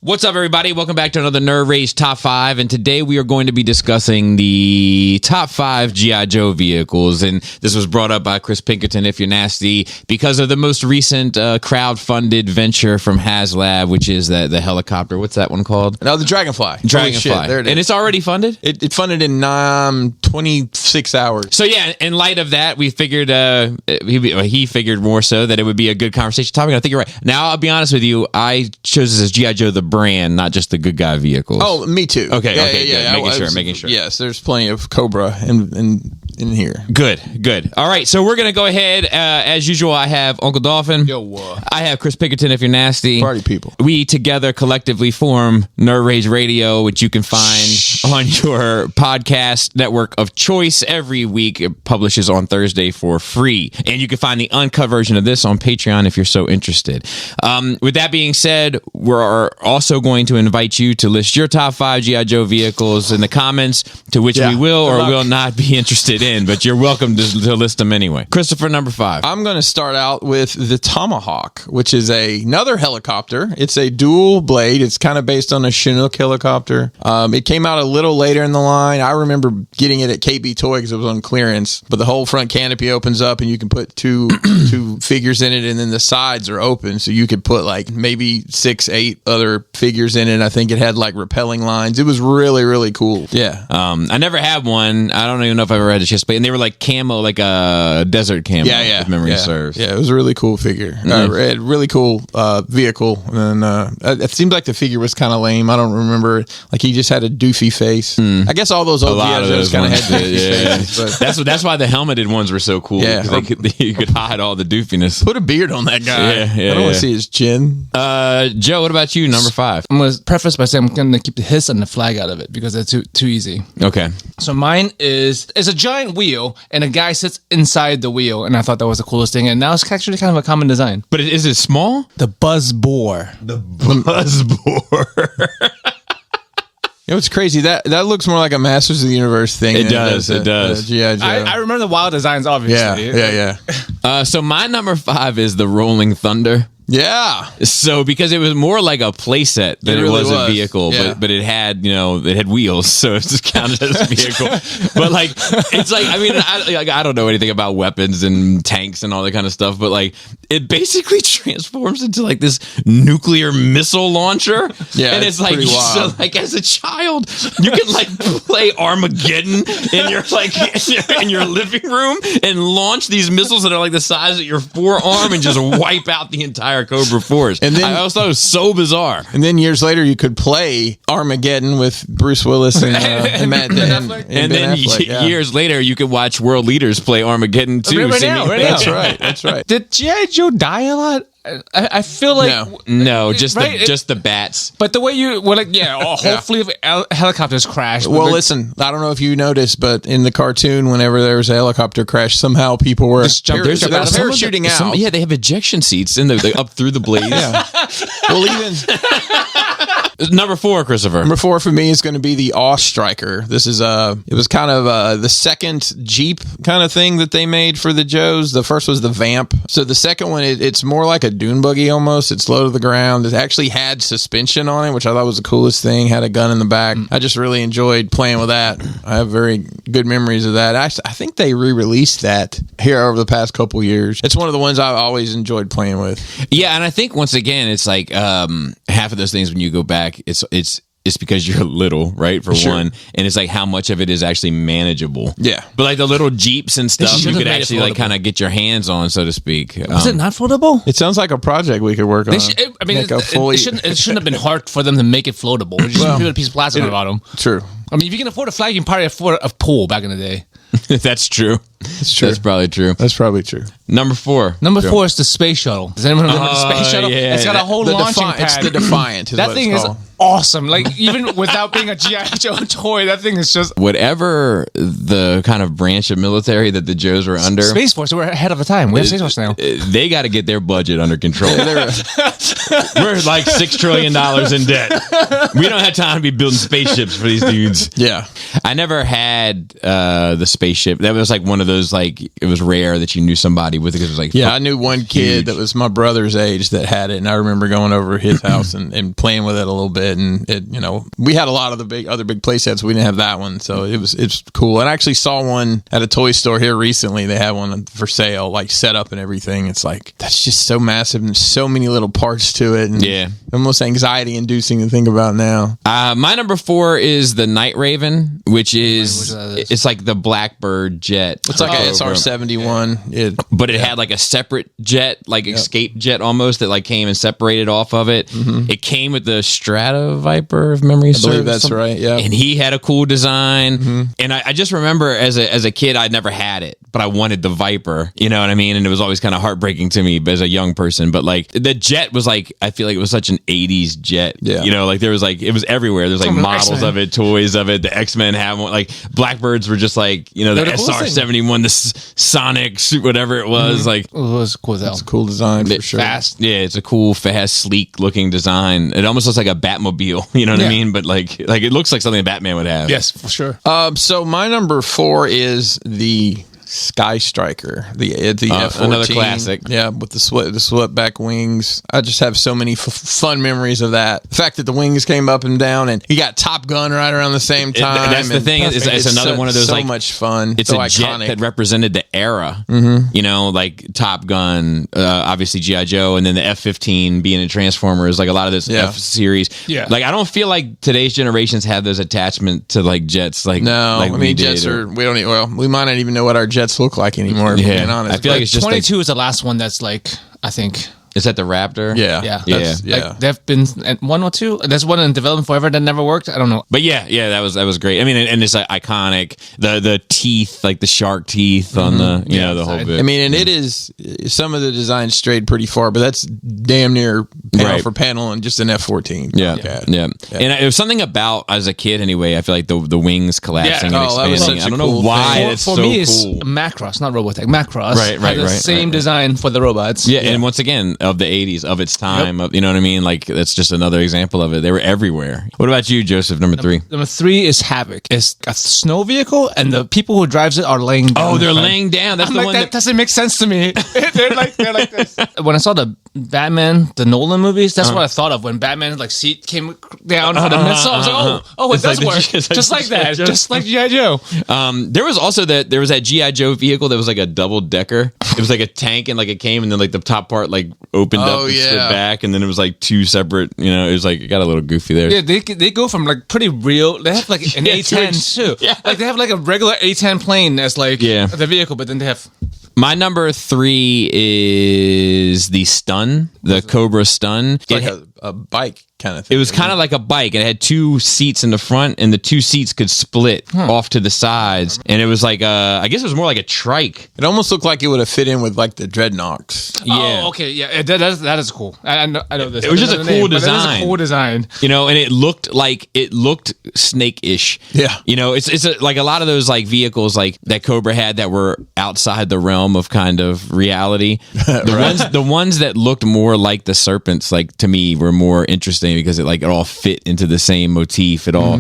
What's up, everybody? Welcome back to another Nerd Rage Top 5, and today we are going to be discussing the top 5 G.I. Joe vehicles, and this was brought up by Chris Pinkerton, if you're nasty, because of the most recent crowd-funded venture from HasLab, which is the helicopter. What's that one called? No, the Dragonfly. Dragonfly. Shit, there it is. And it's already funded? It funded in 26 hours. So yeah, in light of that, we figured, he figured more so that it would be a good conversation topic. I think you're right. Now, I'll be honest with you, I chose this as G.I. Joe the brand, not just the good guy vehicles. Oh, me too. Okay, Yeah. Making sure. Yes, there's plenty of Cobra in here. Good. All right, so we're going to go ahead. As usual, I have Uncle Dolphin. Yo, I have Chris Pinkerton, if you're nasty. Party people. We together collectively form Nerd Rage Radio, which you can find on your podcast network of choice every week. It publishes on Thursday for free. And you can find the uncut version of this on Patreon if you're so interested. With that being said, we're also going to invite you to list your top 5 G.I. Joe vehicles in the comments, to which we will or will not be interested in, but you're welcome to list them anyway. Christopher, number 5. I'm going to start out with the Tomahawk, which is another helicopter. It's a dual blade. It's kind of based on a Chinook helicopter. It came out a little later in the line. I remember getting it at KB Toy because it was on clearance, but the whole front canopy opens up and you can put two figures in it, and then the sides are open, so you could put like maybe 6-8 other figures in it. I think it had like rappelling lines. It was really, really cool. Yeah. I never had one. I don't even know if I've ever had a chest plate, and they were like camo, like a desert camo. Yeah. If memory serves. Yeah, it was a really cool figure. Really cool vehicle. And it seemed like the figure was kind of lame. I don't remember. Like he just had a doofy face. I guess all those old G.I. kind of had doofy faces. But That's why the helmeted ones were so cool. Yeah. You could hide all the doofiness. put a beard on that guy. Yeah, I don't want to see his chin. Joe, what about you? Number 5. I'm going to preface by saying I'm going to keep the hiss and the flag out of it because they're too easy. Okay. So mine is a giant wheel, and a guy sits inside the wheel, and I thought that was the coolest thing. And now it's actually kind of a common design. But is it small? The Buzz Bore. The Buzzbore. You know, it's crazy. That looks more like a Masters of the Universe thing. It does. G.I. Joe. I remember the wild designs, obviously. Yeah. So my number 5 is the Rolling Thunder. Yeah. So because it was more like a playset than it was a vehicle, yeah. but it had wheels, so it's just counted as a vehicle. But like it's like, I mean, I don't know anything about weapons and tanks and all that kind of stuff, but like it basically transforms into like this nuclear missile launcher. Yeah, and it's like so like as a child you can like play Armageddon in your living room and launch these missiles that are like the size of your forearm and just wipe out the entire Cobra Force. And then I always thought it was so bizarre. And then years later, you could play Armageddon with Bruce Willis and Matt Damon. And then years later, you could watch world leaders play Armageddon too. Right now. That's right. Did G.I. Joe die a lot? I feel like no, just the bats. But the way hopefully if helicopters crash. Well, listen, I don't know if you noticed, but in the cartoon, whenever there was a helicopter crash, somehow people were parachuting out. They have ejection seats in the up through the blades. Yeah. Well, even number 4, Christopher. Number 4 for me is going to be the Awe Striker. This is it was kind of the second Jeep kind of thing that they made for the Joes. The first was the Vamp. So the second one, it's more like a dune buggy almost. It's low to the ground. It actually had suspension on it, which I thought was the coolest thing. Had a gun in the back. I just really enjoyed playing with that. I have very good memories of that. Actually, I think they re-released that here over the past couple years. It's one of the ones I've always enjoyed playing with. Yeah, and I think once again, it's like half of those things when you go back, it's because you're little, right? For one, and it's like how much of it is actually manageable. Yeah, but like the little Jeeps and stuff, you could actually like kind of get your hands on, so to speak. Was it not floatable? It sounds like a project we could work on. It shouldn't have been hard for them to make it floatable. We just put a piece of plastic on the bottom. True. I mean, if you can afford a flag, you can probably afford a pool back in the day. That's true. That's probably true. That's probably true. Number 4. Number 4 is the space shuttle. Does anyone remember the space shuttle? Yeah. It's got a whole launching pad. It's the Defiant. That thing is awesome. Like, even without being a G.I. Joe toy, that thing is just... Whatever the kind of branch of military that the Joes were under, Space Force, we're ahead of the time. We have Space Force now. they got to get their budget under control. We're like $6 trillion in debt. We don't have time to be building spaceships for these dudes. Yeah. I never had the spaceship. That was like one of those, like, it was rare that you knew somebody with it because it was like, Yeah, I knew one kid that was my brother's age that had it, and I remember going over to his house and playing with it a little bit. And it, you know, we had a lot of the other big play sets. We didn't have that one, so it's cool. And I actually saw one at a toy store here recently. They had one for sale, like set up and everything. It's like, that's just so massive and so many little parts to it. And Yeah. almost anxiety inducing to think about now. my number 4 is the Night Raven, which is that is. it's like the Blackbird jet. It's like a SR-71. But it had like a separate jet, like escape jet almost, that like came and separated off of it. It came with the Strata Viper, if memory serves. I believe that's right, yeah. And he had a cool design. And I just remember as a kid, I'd never had it, but I wanted the Viper. You know what I mean? And it was always kind of heartbreaking to me as a young person. But like the jet was like, I feel like it was such an 80s jet. Yeah. You know, like there was like, it was everywhere. There's like Some models X-Men. of it, toys of it. The X-Men have one. Like Blackbirds were just like, you know, the They're the coolest thing. SR-71, the Sonic, whatever it was. Like, It was cool as hell. It's a cool design for sure. Fast. yeah, it's a cool, fast, sleek looking design. It almost looks like a Batmobile, you know what I Yeah. mean? But like it looks like something a Batman would have. Yes, for sure. So my number 4 is the Sky Striker, the F-14. another classic. Yeah, with the swept back wings. I just have so many fun memories of that. The fact that the wings came up and down, and he got Top Gun right around the same time. That's the thing. It's another one of those, so like, much fun. It's so a jet iconic. that represented the era, you know, like Top Gun, obviously G.I. Joe, and then the F-15 being in Transformers, like a lot of this Yeah. F series. Yeah. Like I don't feel like today's generations have those attachment to like jets. Like No, like I we mean did, jets or- are. We don't. We might not even know what our jets look like anymore. If we're Yeah. being honest. I feel like it's just 22 is the last one that's like, I think... Is that the Raptor? Yeah, Yeah. that's- Yeah. yeah. Like, there have been one or two. There's one in development forever that never worked. I don't know. But yeah, that was great. I mean, and it's like iconic. The teeth, like the shark teeth on the the whole side. bit. I mean, and it is, some of the designs strayed pretty far, but that's damn near panel Right. for panel on just an F-14. Yeah. Cat. And it was something about, as a kid anyway, I feel like the wings collapsing Yeah. and Oh, that was expanding. such I a don't know cool why thing. it's For so me, it's cool. Macross, not Robotech. Macross. Right, had the right, same right. design for the robots. Yeah, and once again, of the 80s, of its time, of, you know what I mean? Like, that's just another example of it. They were everywhere. What about you, Joseph, number 3? Number 3 is Havoc. It's a snow vehicle, and the people who drives it are laying down. Oh, they're laying down. That's I'm the like, one that that... doesn't make sense to me. they're like this. When I saw the Batman, the Nolan movies, that's what I thought of when Batman's like seat came down on the missile. I was like, oh, it It's like does the work. G.I. Just like that. Joe. Just like G.I. Joe. There was also there was that G.I. Joe vehicle that was like a double decker. It was like a tank, and like it came, and then like the top part like opened up Oh, and slid yeah. back, and then it was like 2 separate, it was like, it got a little goofy there. Yeah, they go from like pretty real. They have like an Yeah, A10 too. yeah. Like they have like a regular A10 plane as like Yeah. the vehicle, but then they have My number 3 is the Stun, the Cobra Stun. It's like a bike kind of thing. It was kind of like a bike, and it had 2 seats in the front, and the 2 seats could split off to the sides. And it was like, I guess it was more like a trike. It almost looked like it would have fit in with like the Dreadnoughts. Yeah. Oh, okay, yeah, that is cool. I know this. It was just I don't a know the cool but that is design. a cool design. And it looked snake-ish. Yeah. It's like a lot of those like vehicles like that Cobra had that were outside the realm of kind of reality. The ones that looked more like the serpents, like to me, were more interesting because it all fit into the same motif. It all,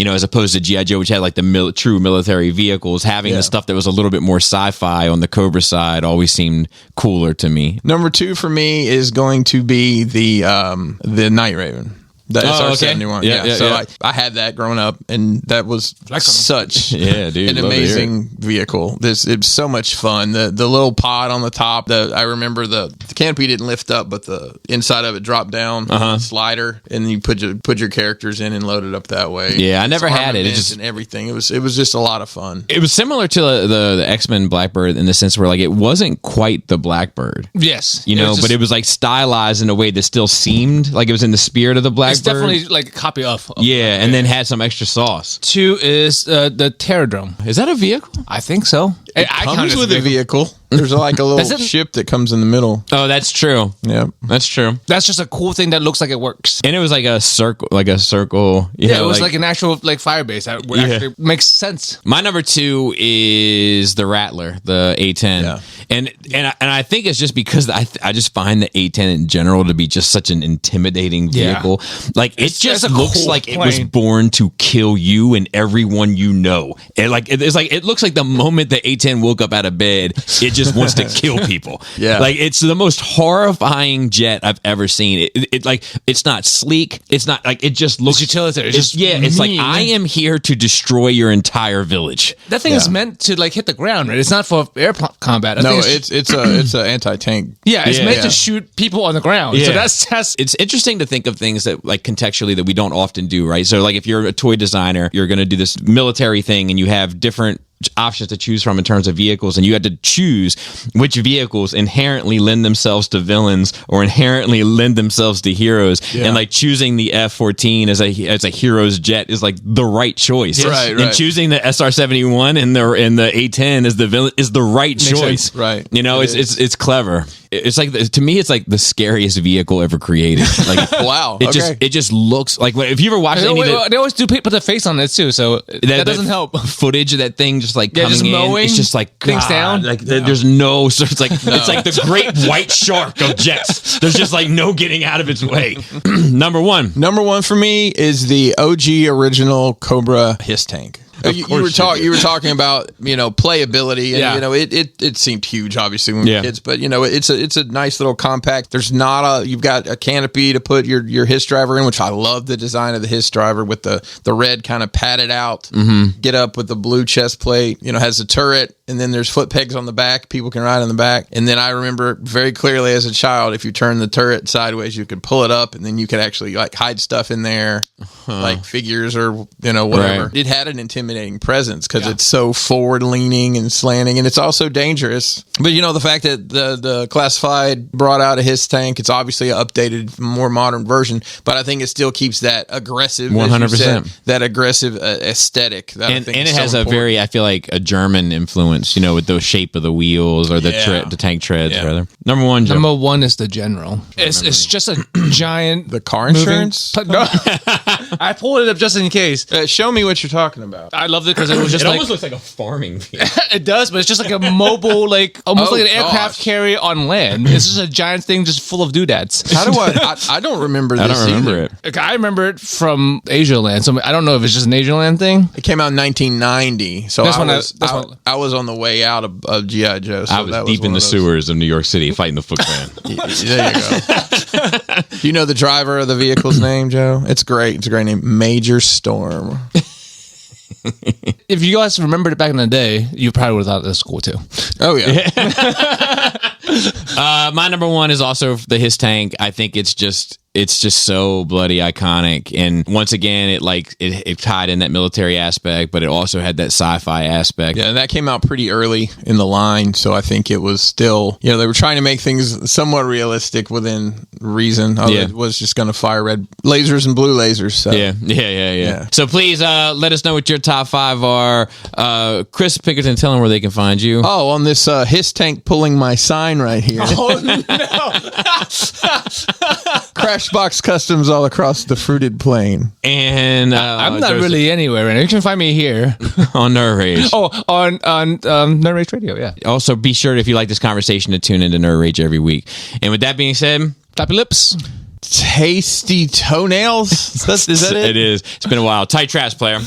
as opposed to G.I. Joe, which had like the true military vehicles, having the stuff that was a little bit more sci-fi on the Cobra side always seemed cooler to me. Number 2 for me is going to be the Night Raven. The Oh, okay. SR-71. Yeah, So yeah. I had that growing up, and that was such Yeah, dude, an love to hear amazing vehicle. It's so much fun. The little pod on the top. I remember the canopy didn't lift up, but the inside of it dropped down, slider, and you put your characters in and load it up that way. Yeah, I never It's had it. It armaments just- and everything. It was just a lot of fun. It was similar to the X-Men Blackbird in the sense where like it wasn't quite the Blackbird. Yes, But it was like stylized in a way that still seemed like it was in the spirit of the Blackbird. it's definitely like a copy of Yeah, and then had some extra sauce. 2 is the Terradrome. Is that a vehicle? I think so. I count Comes it as with a vehicle. There's like a little That's it. ship that comes in the middle. Oh, that's true. Yeah. That's true. That's just a cool thing that looks like it works. And it was like a circle. You Yeah, know, it was like an actual like fire base that would actually makes sense. My number 2 is the Rattler, the A10, Yeah. and I think it's just because I just find the A10 in general to be just such an intimidating vehicle. Like it just a looks cool like it was plane. born to kill you and everyone you know. And like it looks like the moment the A10 woke up out of bed, it just wants to kill people. Yeah. Like it's the most horrifying jet I've ever seen. It like it's not sleek. It's not like it just looks utilitarian. It's just it's like mean. I am here to destroy your entire village. That thing is meant to like hit the ground, right? It's not for air combat. I No, think it's a anti-tank. it's Yeah. meant to shoot people on the ground. So that's It's interesting to think of things that like contextually that we don't often do, right? So like if you're a toy designer, you're going to do this military thing and you have different options to choose from in terms of vehicles, and you had to choose which vehicles inherently lend themselves to villains or inherently lend themselves to heroes. And like choosing the F-14 as a hero's jet is like the right choice. Right, And right. choosing the SR-71 and the A-10 as the villain is the right choice. sense. Right. You know, it's clever. It's like to me, it's like the scariest vehicle ever created. Like Wow. it just looks like if you ever watched any of the, they always do put the face on it too, so that doesn't help. footage of that thing just like Yeah, coming just in. mowing It's just like things God, down. Like there's no. So it's like it's like the great white shark of jets. There's just like no getting out of its way. Number 1. Number 1 for me is the OG original Cobra Hiss tank. You were talking about playability, and it seemed huge obviously when we were kids, but it's a nice little compact. There's not you've got a canopy to put your Hiss driver in, which I love the design of the Hiss driver with the red kind of padded out get up with the blue chest plate. Has a turret, and then there's foot pegs on the back. People can ride on the back. And then I remember very clearly as a child, if you turn the turret sideways, you could pull it up, and then you could actually like hide stuff in there, like figures or whatever. Right. It had an intimidating presence because it's so forward leaning and slanting, and it's also dangerous. But the fact that the classified brought out a Hiss tank, it's obviously an updated, more modern version, but I think it still keeps that aggressive, 100%, that aggressive aesthetic. That And it has a very, I feel like, a German influence, with the shape of the wheels or the tank treads, rather. Number 1, Joe. Number 1 is the General. It's just a giant. The car insurance. No, I pulled it up just in case. Show me what you're talking about. I loved it because it was just like looks like a farming vehicle. it does, but it's just like a mobile, like almost like an aircraft gosh. carrier on land. It's just a giant thing, just full of doodads. How do I don't remember this. I don't remember either. it. Like, I remember it from Asia Land, so I don't know if it's just an Asia Land thing. It came out in 1990, so That's I when I was on the way out of G.I. Joe. So I was that deep in one the of those. sewers of New York City fighting the Foot Clan. There you go. Do you know the driver of the vehicle's name, Joe? It's great. It's a great name. Major Storm. If you guys remembered it back in the day, you probably would have thought this was cool too. Oh, yeah. My number 1 is also the Hiss tank. I think it's just so bloody iconic, and once again it tied in that military aspect, but it also had that sci-fi aspect. Yeah, and that came out pretty early in the line, so I think it was still, they were trying to make things somewhat realistic within reason. It was just going to fire red lasers and blue lasers. So. Yeah. So please let us know what your top 5 are. Chris Pinkerton, tell them where they can find you. Oh, on this Hiss tank pulling my sign right here. Oh no! Crashbox Customs all across the fruited plain. And I'm not really anywhere right now. You can find me here. on Nerd Rage. Oh, on Nerd Rage Radio, yeah. Also, be sure, if you like this conversation, to tune into Nerd Rage every week. And with that being said, Flap your lips. Tasty toenails? Is that it? It is. It's been a while. Tight trash, player.